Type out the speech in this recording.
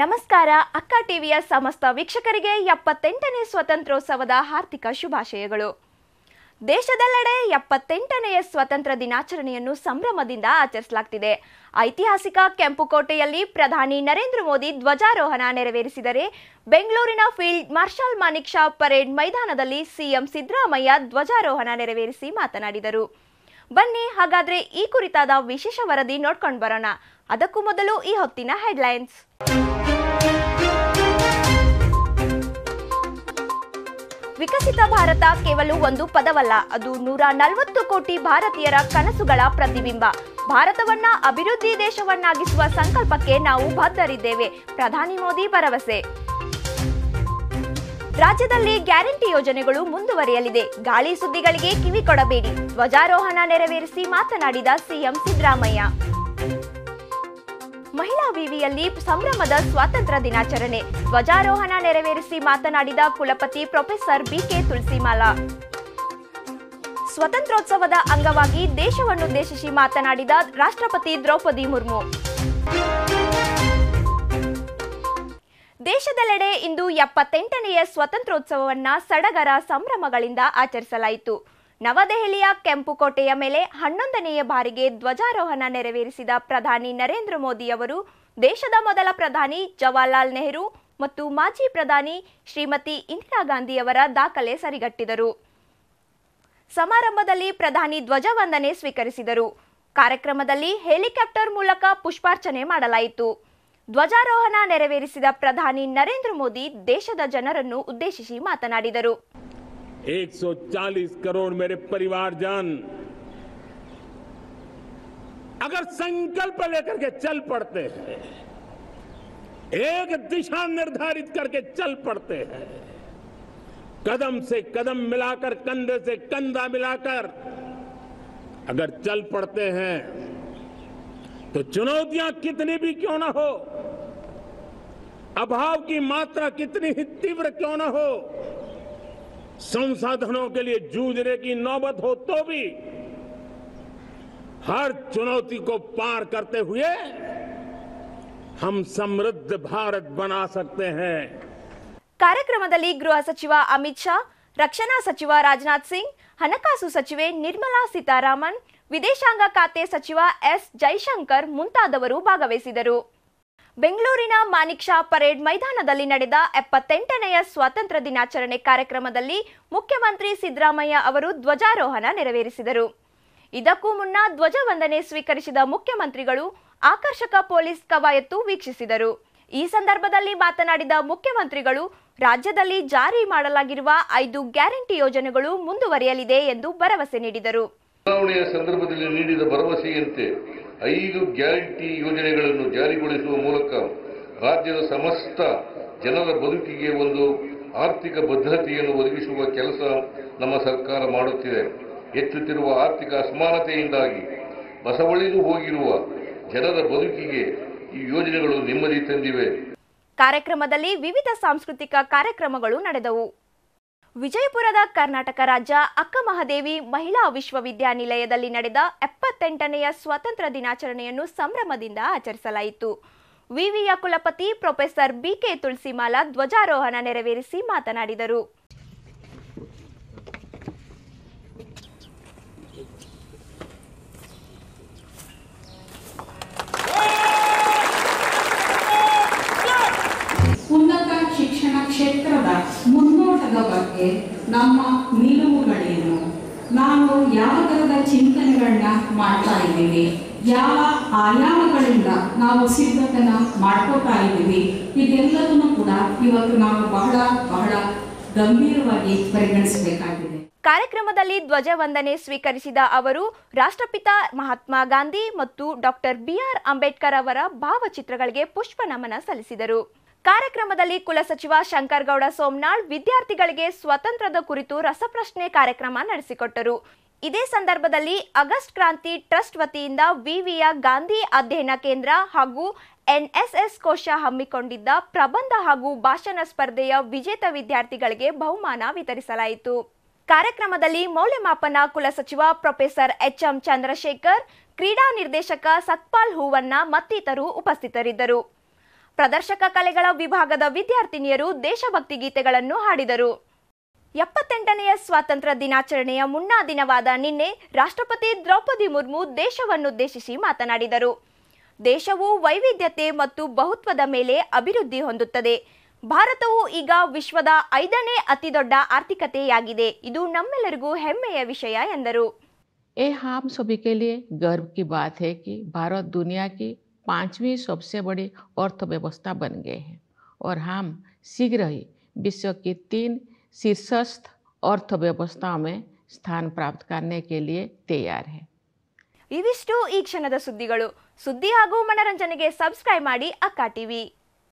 ನಮಸ್ಕಾರ. ಅಕ್ಕ ಟಿವಿಯ ಸಮಸ್ತ ವೀಕ್ಷಕರಿಗೆ 78ನೇ ಸ್ವಾತಂತ್ರ್ಯೋತ್ಸವದ ಹಾರ್ದಿಕ ಶುಭಾಶಯಗಳು. ದೇಶದೆಲ್ಲೆಡೆ 78ನೇ ಸ್ವಾತಂತ್ರ್ಯ ದಿನಾಚರಣೆಯನ್ನು ಸಂಭ್ರಮದಿಂದ ಆಚರಿಸಲಾಗುತ್ತಿದೆ. ಐತಿಹಾಸಿಕ ಕೆಂಪುಕೋಟೆಯಲ್ಲಿ ಪ್ರಧಾನಿ ನರೇಂದ್ರ ಮೋದಿ ಧ್ವಜಾರೋಹಣ ನೆರವೇರಿಸಿದರೆ, ಬೆಂಗಳೂರಿನ field marshal Manekshaw parade ಮೈದಾನದಲ್ಲಿ ಸಿಎಂ ಸಿದ್ದರಾಮಯ್ಯ ಧ್ವಜಾರೋಹಣ ನೆರವೇರಿಸಿ ಮಾತನಾಡಿದರು. ಬನ್ನಿ ಹಾಗಾದ್ರೆ ಈ ಕುರಿತಾದ ವಿಶೇಷ ವರದಿ ನೋಡ್ಕೊಂಡು ಬರೋಣ. ಅದಕ್ಕೂ ಮೊದಲು ಈ ಹೊತ್ತಿನ ಹೆಡ್ಲೈನ್ಸ್. ವಿಕಸಿತ ಭಾರತ ಕೇವಲ ಒಂದು ಪದವಲ್ಲ, ಅದು 140 ಕೋಟಿ ಭಾರತೀಯರ ಕನಸುಗಳ ಪ್ರತಿಬಿಂಬ. ಭಾರತವನ್ನ ಅಭಿವೃದ್ಧಿ ದೇಶವನ್ನಾಗಿಸುವ ಸಂಕಲ್ಪಕ್ಕೆ ನಾವು ಬದ್ಧರಿದ್ದೇವೆ. ಪ್ರಧಾನಿ ಮೋದಿ ಭರವಸೆ. ರಾಜ್ಯದಲ್ಲಿ ಗ್ಯಾರಂಟಿ ಯೋಜನೆಗಳು ಮುಂದುವರಿಯಲಿದೆ. ಗಾಳಿ ಸುದ್ದಿಗಳಿಗೆ ಕಿವಿ ಕೊಡಬೇಡಿ. ಧ್ವಜಾರೋಹಣ ನೆರವೇರಿಸಿ ಮಾತನಾಡಿದ ಸಿಎಂ ಸಿದ್ದರಾಮಯ್ಯ. ಮಹಿಳಾ ವಿವಿಯಲ್ಲಿ ಸಂಭ್ರಮದ ಸ್ವಾತಂತ್ರ್ಯ ದಿನಾಚರಣೆ. ಧ್ವಜಾರೋಹಣ ನೆರವೇರಿಸಿ ಮಾತನಾಡಿದ ಕುಲಪತಿ ಪ್ರೊಫೆಸರ್ ಬಿಕೆ ತುಳಸಿಮಾಲಾ. ಸ್ವಾತಂತ್ರ್ಯೋತ್ಸವದ ಅಂಗವಾಗಿ ದೇಶವನ್ನುದ್ದೇಶಿಸಿ ಮಾತನಾಡಿದ ರಾಷ್ಟ್ರಪತಿ ದ್ರೌಪದಿ ಮುರ್ಮು. ದೇಶದೆಲ್ಲೆಡೆ ಇಂದು 78ನೇ ಸ್ವಾತಂತ್ರ್ಯೋತ್ಸವವನ್ನು ಸಡಗರ ಸಂಭ್ರಮಗಳಿಂದ ಆಚರಿಸಲಾಯಿತು. ನವದೆಹಲಿಯ ಕೆಂಪುಕೋಟೆಯ ಮೇಲೆ 11ನೇ ಬಾರಿಗೆ ಧ್ವಜಾರೋಹಣ ನೆರವೇರಿಸಿದ ಪ್ರಧಾನಿ ನರೇಂದ್ರ ಮೋದಿ ಅವರು ದೇಶದ ಮೊದಲ ಪ್ರಧಾನಿ ಜವಾಹರ್ಲಾಲ್ ನೆಹರು ಮತ್ತು ಮಾಜಿ ಪ್ರಧಾನಿ ಶ್ರೀಮತಿ ಇಂದಿರಾ ಗಾಂಧಿ ಅವರ ದಾಖಲೆ ಸರಿಗಟ್ಟಿದರು. ಸಮಾರಂಭದಲ್ಲಿ ಪ್ರಧಾನಿ ಧ್ವಜವಂದನೆ ಸ್ವೀಕರಿಸಿದರು. ಕಾರ್ಯಕ್ರಮದಲ್ಲಿ ಹೆಲಿಕಾಪ್ಟರ್ ಮೂಲಕ ಪುಷ್ಪಾರ್ಚನೆ ಮಾಡಲಾಯಿತು. ಧ್ವಜಾರೋಹಣ ನೆರವೇರಿಸಿದ ಪ್ರಧಾನಿ ನರೇಂದ್ರ ಮೋದಿ ದೇಶದ ಜನರನ್ನು ಉದ್ದೇಶಿಸಿ ಮಾತನಾಡಿದರು. 140 करोड़ मेरे परिवारजन अगर संकल्प लेकर के चल पड़ते हैं, एक दिशा निर्धारित करके चल पड़ते हैं, कदम से कदम मिलाकर, कंधे से कंधा मिलाकर अगर चल पड़ते हैं, तो चुनौतियां कितनी भी क्यों ना हो, अभाव की मात्रा कितनी ही तीव्र क्यों ना हो, संसाधनों के लिए जूझने की नौबत हो तो भी हर चुनौती को पार करते हुए हम समृद्ध भारत बना सकते हैं. ಕಾರ್ಯಕ್ರಮದಲ್ಲಿ ಗೃಹ ಸಚಿವ ಅಮಿತ್ ಶಾ, ರಕ್ಷಣಾ ಸಚಿವ ರಾಜನಾಥ್ ಸಿಂಗ್, ಹಣಕಾಸು ಸಚಿವೆ ನಿರ್ಮಲಾ ಸೀತಾರಾಮನ್, ವಿದೇಶಾಂಗ ಖಾತೆ ಸಚಿವ ಎಸ್ ಜೈಶಂಕರ್ ಮುಂತಾದವರು ಭಾಗವಹಿಸಿದರು. ಬೆಂಗಳೂರಿನ ಮಾನಿಕ್ ಶಾ ಪರೇಡ್ ಮೈದಾನದಲ್ಲಿ ನಡೆದ 78ನೇ ಸ್ವಾತಂತ್ರ್ಯ ದಿನಾಚರಣೆ ಕಾರ್ಯಕ್ರಮದಲ್ಲಿ ಮುಖ್ಯಮಂತ್ರಿ ಸಿದ್ದರಾಮಯ್ಯ ಅವರು ಧ್ವಜಾರೋಹಣ ನೆರವೇರಿಸಿದರು. ಇದಕ್ಕೂ ಮುನ್ನ ಧ್ವಜವಂದನೆ ಸ್ವೀಕರಿಸಿದ ಮುಖ್ಯಮಂತ್ರಿಗಳು ಆಕರ್ಷಕ ಪೊಲೀಸ್ ಕವಾಯತು ವೀಕ್ಷಿಸಿದರು. ಈ ಸಂದರ್ಭದಲ್ಲಿ ಮಾತನಾಡಿದ ಮುಖ್ಯಮಂತ್ರಿಗಳು, ರಾಜ್ಯದಲ್ಲಿ ಜಾರಿ ಮಾಡಲಾಗಿರುವ 5 ಗ್ಯಾರಂಟಿ ಯೋಜನೆಗಳು ಮುಂದುವರಿಯಲಿದೆ ಎಂದು ಭರವಸೆ ನೀಡಿದರು. ಚುನಾವಣೆಯ ಸಂದರ್ಭದಲ್ಲಿ ನೀಡಿದ ಭರವಸೆಯಂತೆ 5 ಗ್ಯಾರಂಟಿ ಯೋಜನೆಗಳನ್ನು ಜಾರಿಗೊಳಿಸುವ ಮೂಲಕ ರಾಜ್ಯದ ಸಮಸ್ತ ಜನರ ಬದುಕಿಗೆ ಒಂದು ಆರ್ಥಿಕ ಭದ್ರತೆಯನ್ನು ಒದಗಿಸುವ ಕೆಲಸ ನಮ್ಮ ಸರ್ಕಾರ ಮಾಡುತ್ತಿದೆ. ಹೆಚ್ಚುತ್ತಿರುವ ಆರ್ಥಿಕ ಅಸಮಾನತೆಯಿಂದಾಗಿ ಬಸವಳಿದು ಹೋಗಿರುವ ಜನರ ಬದುಕಿಗೆ ಈ ಯೋಜನೆಗಳು ನೆಮ್ಮದಿ ತಂದಿವೆ. ಕಾರ್ಯಕ್ರಮದಲ್ಲಿ ವಿವಿಧ ಸಾಂಸ್ಕೃತಿಕ ಕಾರ್ಯಕ್ರಮಗಳು ನಡೆದವು. ವಿಜಯಪುರದ ಕರ್ನಾಟಕ ರಾಜ್ಯ ಅಕ್ಕಮಹಾದೇವಿ ಮಹಿಳಾ ವಿಶ್ವವಿದ್ಯಾನಿಲಯದಲ್ಲಿ ನಡೆದ 78ನೇ ಸ್ವಾತಂತ್ರ್ಯ ದಿನಾಚರಣೆಯನ್ನು ಸಂಭ್ರಮದಿಂದ ಆಚರಿಸಲಾಯಿತು. ವಿವಿಯ ಕುಲಪತಿ ಪ್ರೊಫೆಸರ್ ಬಿಕೆ ತುಳಸಿಮಾಲಾ ಧ್ವಜಾರೋಹಣ ನೆರವೇರಿಸಿ ಮಾತನಾಡಿದರು. ಉನ್ನತ ಶಿಕ್ಷಣ ಕ್ಷೇತ್ರದ ಮುನ್ನೋಟದ ಬಗ್ಗೆ ನಮ್ಮ ನಿಲುವುಗಳೇನು, ನಾವು ಯಾವ ಥರದ ಚಿಂತನೆಗಳನ್ನ ಮಾಡ್ತಾ ಇದ್ದೀವಿ, ಯಾವ ಆಯಾಮಗಳಿಂದ ನಾವು ಸಿದ್ಧತೆನ ಮಾಡ್ಕೋತಾ ಇದ್ದೀವಿ, ಇದೆಲ್ಲದನ್ನು ಕೂಡ ಇವತ್ತು ನಾವು ಬಹಳ ಬಹಳ ಗಂಭೀರವಾಗಿ ಪರಿಗಣಿಸಬೇಕಾಗಿದೆ. ಕಾರ್ಯಕ್ರಮದಲ್ಲಿ ಧ್ವಜವಂದನೆ ಸ್ವೀಕರಿಸಿದ ಅವರು ರಾಷ್ಟ್ರಪಿತ ಮಹಾತ್ಮ ಗಾಂಧಿ ಮತ್ತು ಡಾಕ್ಟರ್ ಬಿಆರ್ ಅಂಬೇಡ್ಕರ್ ಅವರ ಭಾವಚಿತ್ರಗಳಿಗೆ ಪುಷ್ಪ ನಮನ ಸಲ್ಲಿಸಿದರು. ಕಾರ್ಯಕ್ರಮದಲ್ಲಿ ಕುಲಸಚಿವ ಶಂಕರಗೌಡ ಸೋಮನಾಳ್ ವಿದ್ಯಾರ್ಥಿಗಳಿಗೆ ಸ್ವಾತಂತ್ರ್ಯದ ಕುರಿತು ರಸಪ್ರಶ್ನೆ ಕಾರ್ಯಕ್ರಮ ನಡೆಸಿಕೊಟ್ಟರು. ಇದೇ ಸಂದರ್ಭದಲ್ಲಿ ಆಗಸ್ಟ್ ಕ್ರಾಂತಿ ಟ್ರಸ್ಟ್ ವತಿಯಿಂದ ವಿವಿಯ ಗಾಂಧಿ ಅಧ್ಯಯನ ಕೇಂದ್ರ ಹಾಗೂ ಎನ್ಎಸ್ಎಸ್ ಕೋಶ ಹಮ್ಮಿಕೊಂಡಿದ್ದ ಪ್ರಬಂಧ ಹಾಗೂ ಭಾಷಣ ಸ್ಪರ್ಧೆಯ ವಿಜೇತ ವಿದ್ಯಾರ್ಥಿಗಳಿಗೆ ಬಹುಮಾನ ವಿತರಿಸಲಾಯಿತು. ಕಾರ್ಯಕ್ರಮದಲ್ಲಿ ಮೌಲ್ಯಮಾಪನ ಕುಲಸಚಿವ ಪ್ರೊಫೆಸರ್ ಎಚ್ಎಂ ಚಂದ್ರಶೇಖರ್, ಕ್ರೀಡಾ ನಿರ್ದೇಶಕ ಸತ್ಪಾಲ್ ಹೂವನ್ನ ಮತ್ತಿತರರು ಉಪಸ್ಥಿತರಿದ್ದರು. ಪ್ರದರ್ಶಕ ಕಲೆಗಳ ವಿಭಾಗದ ವಿದ್ಯಾರ್ಥಿನಿಯರು ದೇಶಭಕ್ತಿ ಗೀತೆಗಳನ್ನು ಹಾಡಿದರು. 78ನೆಯ ಸ್ವಾತಂತ್ರ್ಯ ದಿನಾಚರಣೆಯ ಮುನ್ನಾ ದಿನವಾದ ನಿನ್ನೆ ರಾಷ್ಟ್ರಪತಿ ದ್ರೌಪದಿ ಮುರ್ಮು ದೇಶವನ್ನುದ್ದೇಶಿಸಿ ಮಾತನಾಡಿದರು. ದೇಶವು ವೈವಿಧ್ಯತೆ ಮತ್ತು ಬಹುತ್ವದ ಮೇಲೆ ಅಭಿವೃದ್ಧಿ ಹೊಂದುತ್ತದೆ. ಭಾರತವು ಈಗ ವಿಶ್ವದ 5ನೇ ಅತಿದೊಡ್ಡ ಆರ್ಥಿಕತೆಯಾಗಿದೆ. ಇದು ನಮ್ಮೆಲ್ಲರಿಗೂ ಹೆಮ್ಮೆಯ ವಿಷಯ ಎಂದರು. ये हम सभी के लिए गर्व की बात है कि भारत दुनिया की 5वीं सबसे बड़ी अर्थव्यवस्था बन गए हैं और हम शीघ्र ही विश्व की 3 शीर्षस्थ अर्थव्यवस्थाओं में स्थान प्राप्त करने के लिए तैयार है. ಇವಿಷ್ಟು ಈ ಕ್ಷಣದ ಸುದ್ದಿಗಳು. ಸುದ್ದಿ ಹಾಗೂ ಮನರಂಜನೆಗೆ ಸಬ್ಸ್ಕ್ರೈಬ್ ಮಾಡಿ ಅಕ್ಕಾ ಟಿವಿ.